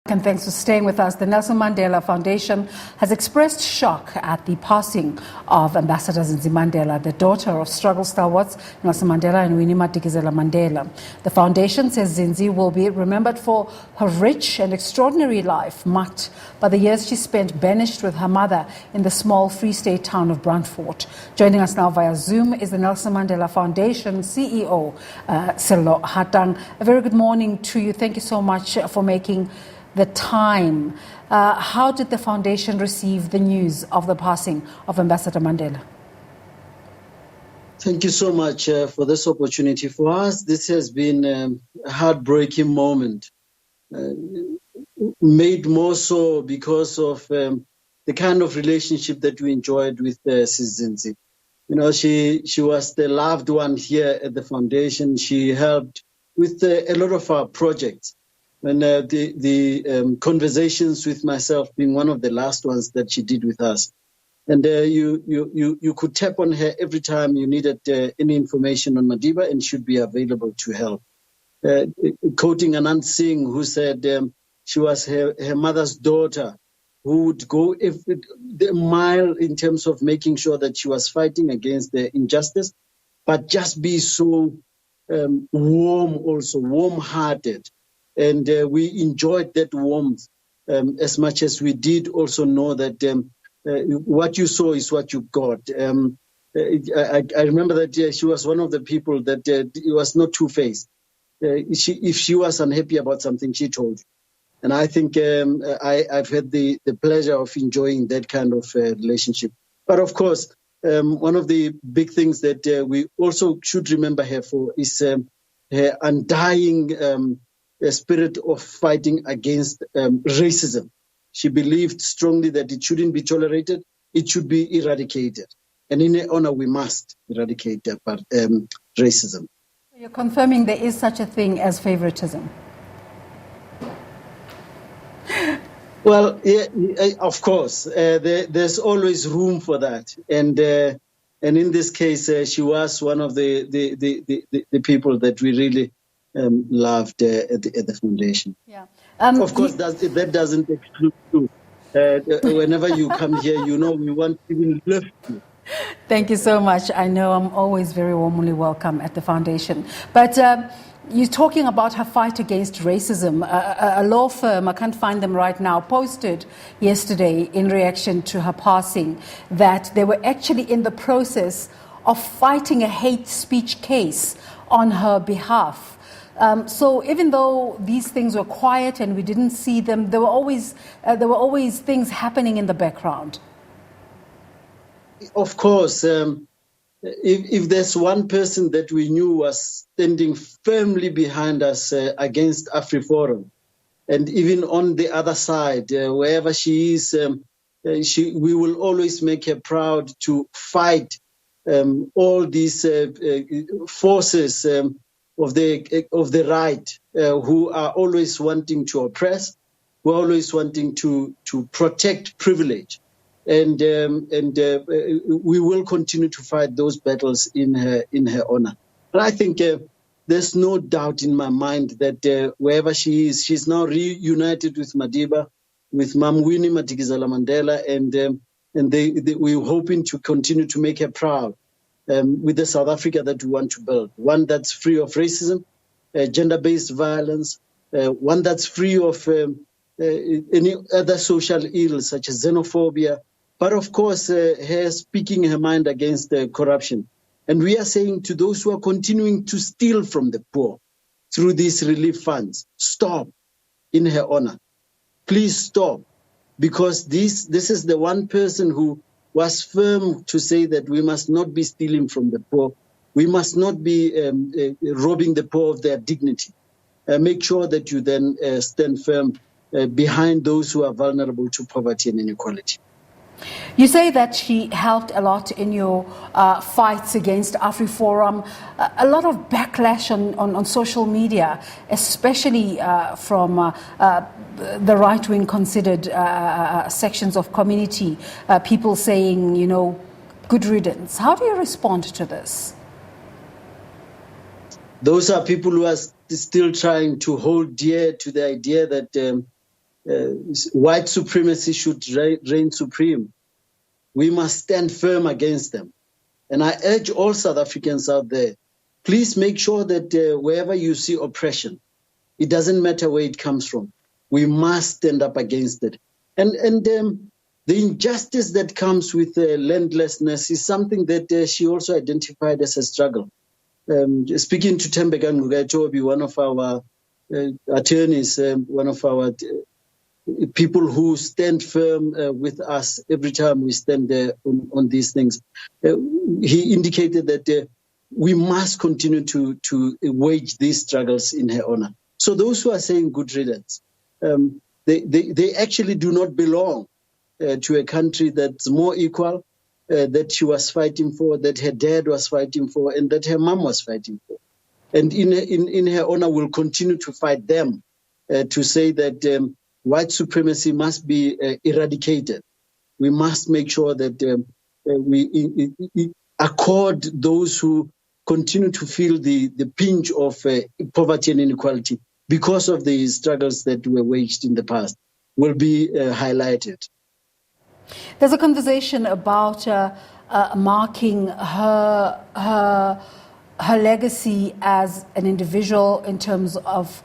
And thanks for staying with us. The Nelson Mandela Foundation has expressed shock at the passing of Ambassador Zindzi Mandela, the daughter of struggle stalwarts Nelson Mandela and Winnie Madikizela-Mandela. The foundation says Zindzi will be remembered for her rich and extraordinary life, marked by the years she spent banished with her mother in the small Free State town of Brandfort. Joining us now via Zoom is the Nelson Mandela Foundation CEO, Sello Hatang. A very good morning to you. Thank you so much for making the time. How did the foundation receive the news of the passing of Ambassador Mandela? Thank you so much for this opportunity. For us, this has been a heartbreaking moment, made more so because of the kind of relationship that we enjoyed with Zindzi. You know, she was the loved one here at the foundation. She helped with a lot of our projects. And the conversations with myself being one of the last ones that she did with us. And you could tap on her every time you needed any information on Madiba, and she'd be available to help. Quoting Anand Singh, who said she was her mother's daughter, who would go the mile in terms of making sure that she was fighting against the injustice, but just be so warm also, warm-hearted. And we enjoyed that warmth as much as we did also know that what you saw is what you got. I remember that she was one of the people that was not two-faced. If she was unhappy about something, she told you. And I think I've had the pleasure of enjoying that kind of relationship. But of course, one of the big things that we also should remember her for is her undying a spirit of fighting against racism. She believed strongly that it shouldn't be tolerated, it should be eradicated. And in her honor, we must eradicate racism. You're confirming there is such a thing as favoritism? Well, yeah, of course, there's always room for that. And in this case, she was one of the people that we really loved at the foundation. Yeah. Of course, that doesn't exclude you. Whenever you come here, you know we want to even lift you. Thank you so much. I know I'm always very warmly welcome at the foundation. But you're talking about her fight against racism. A law firm, I can't find them right now, posted yesterday in reaction to her passing that they were actually in the process of fighting a hate speech case on her behalf. So even though these things were quiet and we didn't see them, there were always things happening in the background. Of course, if there's one person that we knew was standing firmly behind us against AfriForum, and even on the other side, wherever she is, we will always make her proud to fight all these forces of the right, who are always wanting to oppress, who are always wanting to protect privilege, and we will continue to fight those battles in her honor. But I think there's no doubt in my mind that wherever she is, she's now reunited with Madiba, with Mam Winnie Madikizela-Mandela, and we're hoping to continue to make her proud. With the South Africa that we want to build, one that's free of racism, gender-based violence, one that's free of any other social ills such as xenophobia, but of course her speaking her mind against corruption. And we are saying to those who are continuing to steal from the poor through these relief funds, stop in her honor. Please stop, because this is the one person who was firm to say that we must not be stealing from the poor. We must not be robbing the poor of their dignity. Make sure that you then stand firm behind those who are vulnerable to poverty and inequality. You say that she helped a lot in your fights against AfriForum. A lot of backlash on social media, especially from the right-wing considered sections of community, people saying, you know, good riddance. How do you respond to this? Those are people who are still trying to hold dear to the idea that white supremacy should reign supreme. We must stand firm against them. And I urge all South Africans out there, please make sure that wherever you see oppression, it doesn't matter where it comes from, we must stand up against it. And the injustice that comes with landlessness is something that she also identified as a struggle. Speaking to Tembeka Ngugatobi, one of our attorneys, one of our people who stand firm with us every time we stand on these things, he indicated that we must continue to wage these struggles in her honor. So those who are saying good riddance, they actually do not belong to a country that's more equal, that she was fighting for, that her dad was fighting for, and that her mom was fighting for. And in her honor, we'll continue to fight them to say that white supremacy must be eradicated. We must make sure that we accord those who continue to feel the pinch of poverty and inequality because of the struggles that were waged in the past will be highlighted. There's a conversation about marking her legacy as an individual in terms of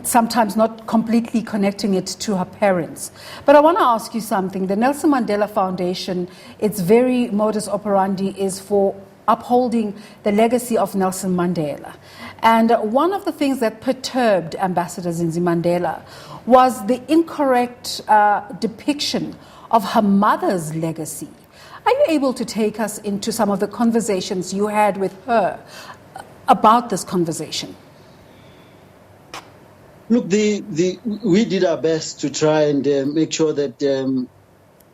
sometimes not completely connecting it to her parents. But I want to ask you something. The Nelson Mandela Foundation, its very modus operandi is for upholding the legacy of Nelson Mandela. And one of the things that perturbed Ambassador Zindzi Mandela was the incorrect depiction of her mother's legacy. Are you able to take us into some of the conversations you had with her about this conversation? Look, we did our best to try and make sure that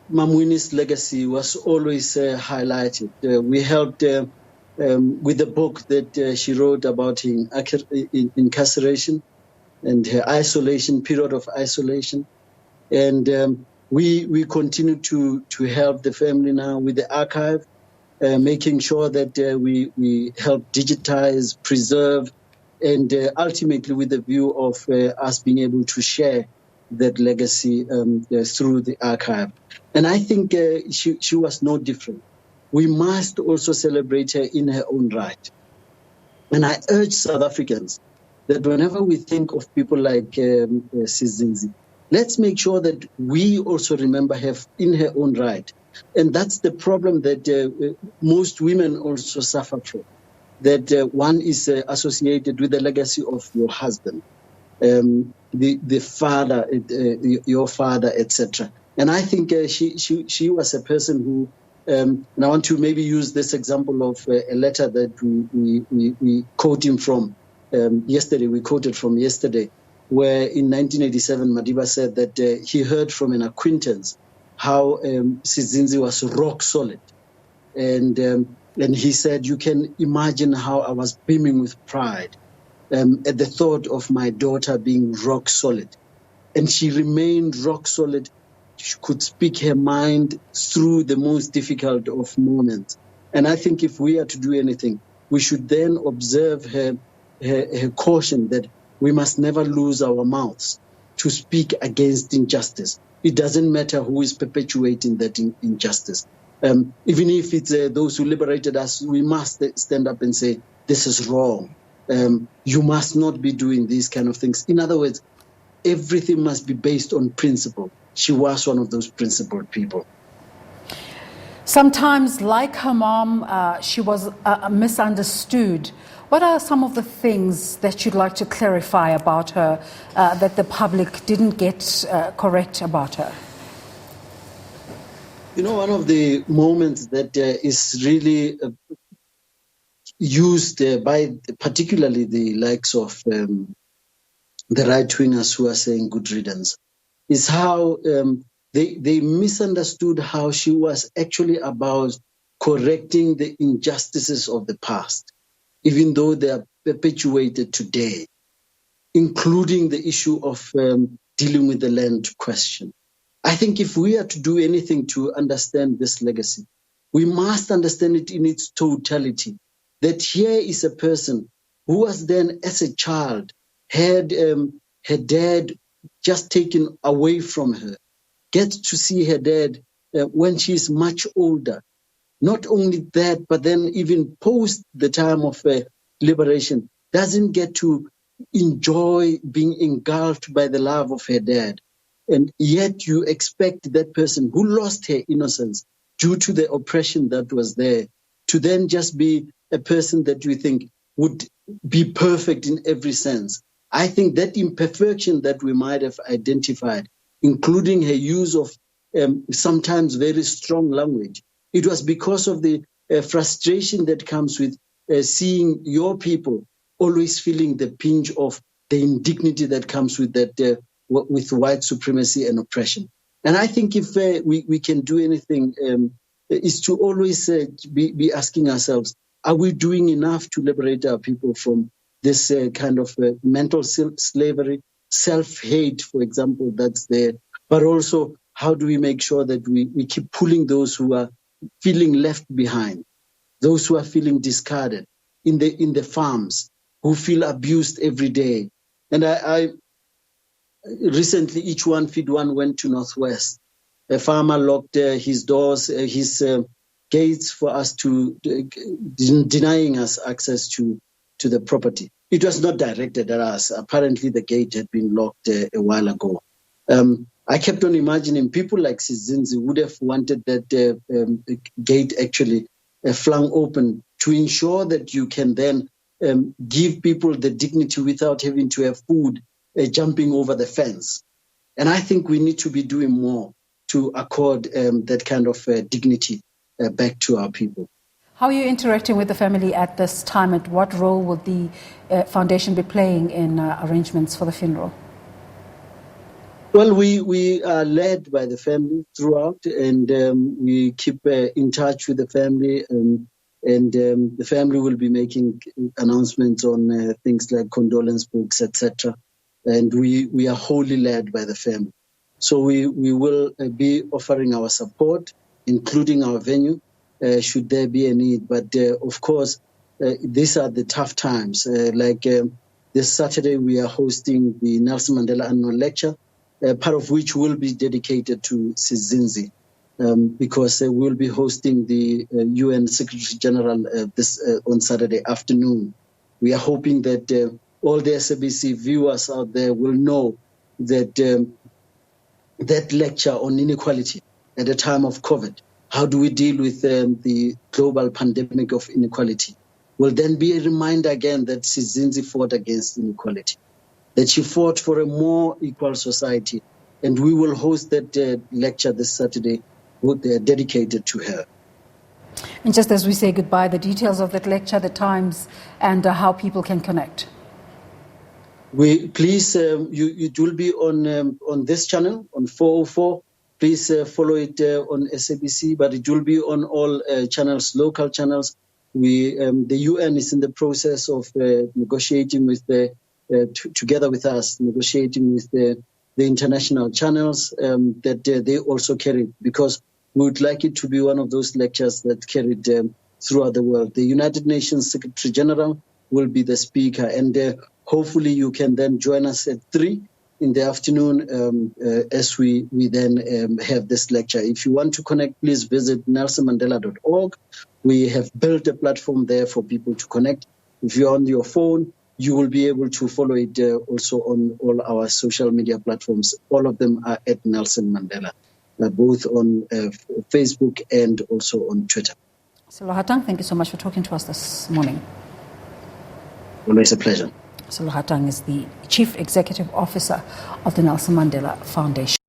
Mam Winnie's legacy was always highlighted. We helped with the book that she wrote about incarceration and her isolation, period of isolation. And we continue to help the family now with the archive, making sure that we help digitize, preserve, and ultimately with the view of us being able to share that legacy through the archive. And I think she was no different. We must also celebrate her in her own right. And I urge South Africans that whenever we think of people like Zindzi, let's make sure that we also remember her in her own right. And that's the problem that most women also suffer from, that one is associated with the legacy of your husband, the father, your father, etc. And I think she was a person who, and I want to maybe use this example of a letter that we quoting from yesterday, we quoted from yesterday, where in 1987, Madiba said that he heard from an acquaintance how Zindzi was rock solid. And he said, you can imagine how I was beaming with pride at the thought of my daughter being rock solid. And she remained rock solid. She could speak her mind through the most difficult of moments. And I think if we are to do anything, we should then observe her caution that we must never lose our mouths to speak against injustice. It doesn't matter who is perpetuating that injustice. Even if it's those who liberated us, we must stand up and say, this is wrong. You must not be doing these kind of things. In other words, everything must be based on principle. She was one of those principled people. Sometimes, like her mom, she was misunderstood. What are some of the things that you'd like to clarify about her that the public didn't get correct about her? You know, one of the moments that is really used by particularly the likes of the right-wingers who are saying good riddance is how they misunderstood how she was actually about correcting the injustices of the past, even though they are perpetuated today, including the issue of dealing with the land question. I think if we are to do anything to understand this legacy, we must understand it in its totality, that here is a person who was then, as a child, had her dad just taken away from her, gets to see her dad when she's much older. Not only that, but then even post the time of liberation, doesn't get to enjoy being engulfed by the love of her dad. And yet you expect that person who lost her innocence due to the oppression that was there to then just be a person that you think would be perfect in every sense. I think that imperfection that we might have identified, including her use of sometimes very strong language, it was because of the frustration that comes with seeing your people always feeling the pinch of the indignity that comes with that, with white supremacy and oppression. And I think if we can do anything, is to always be asking ourselves, are we doing enough to liberate our people from this kind of mental slavery, self-hate, for example, that's there, but also how do we make sure that we keep pulling those who are feeling left behind, those who are feeling discarded in the farms, who feel abused every day. And I recently, Each One Feed One went to Northwest. A farmer locked his doors, his gates for us to, denying us access to the property. It was not directed at us. Apparently the gate had been locked a while ago. I kept on imagining people like Zindzi would have wanted that gate actually flung open to ensure that you can then give people the dignity without having to have food jumping over the fence. And I think we need to be doing more to accord that kind of dignity back to our people. How are you interacting with the family at this time, and what role will the foundation be playing in arrangements for the funeral? Well, we are led by the family throughout, and we keep in touch with the family, and the family will be making announcements on things like condolence books, etc. And we are wholly led by the family. So we will be offering our support, including our venue, should there be a need. But of course, these are the tough times. This Saturday, we are hosting the Nelson Mandela Annual Lecture, part of which will be dedicated to Zindzi, because we'll be hosting the UN Secretary General this on Saturday afternoon. We are hoping that all the SABC viewers out there will know that that lecture on inequality at a time of COVID, how do we deal with the global pandemic of inequality, will then be a reminder again that Zindzi fought against inequality, that she fought for a more equal society. And we will host that lecture this Saturday dedicated to her. And just as we say goodbye, the details of that lecture, the times, and how people can connect. Please, it will be on this channel, on 404. Please follow it on SABC, but it will be on all channels, local channels. The UN is in the process of negotiating with together with us, negotiating with the international channels that they also carry, because we would like it to be one of those lectures that carried throughout the world. The United Nations Secretary General will be the speaker, and hopefully you can then join us at 3 in the afternoon as we then have this lecture. If you want to connect, please visit nelsonmandela.org. We have built a platform there for people to connect. If you're on your phone, you will be able to follow it also on all our social media platforms. All of them are at Nelson Mandela, both on Facebook and also on Twitter. Sello Hatang, thank you so much for talking to us this morning. Always a pleasure. Sello Hatang is the Chief Executive Officer of the Nelson Mandela Foundation.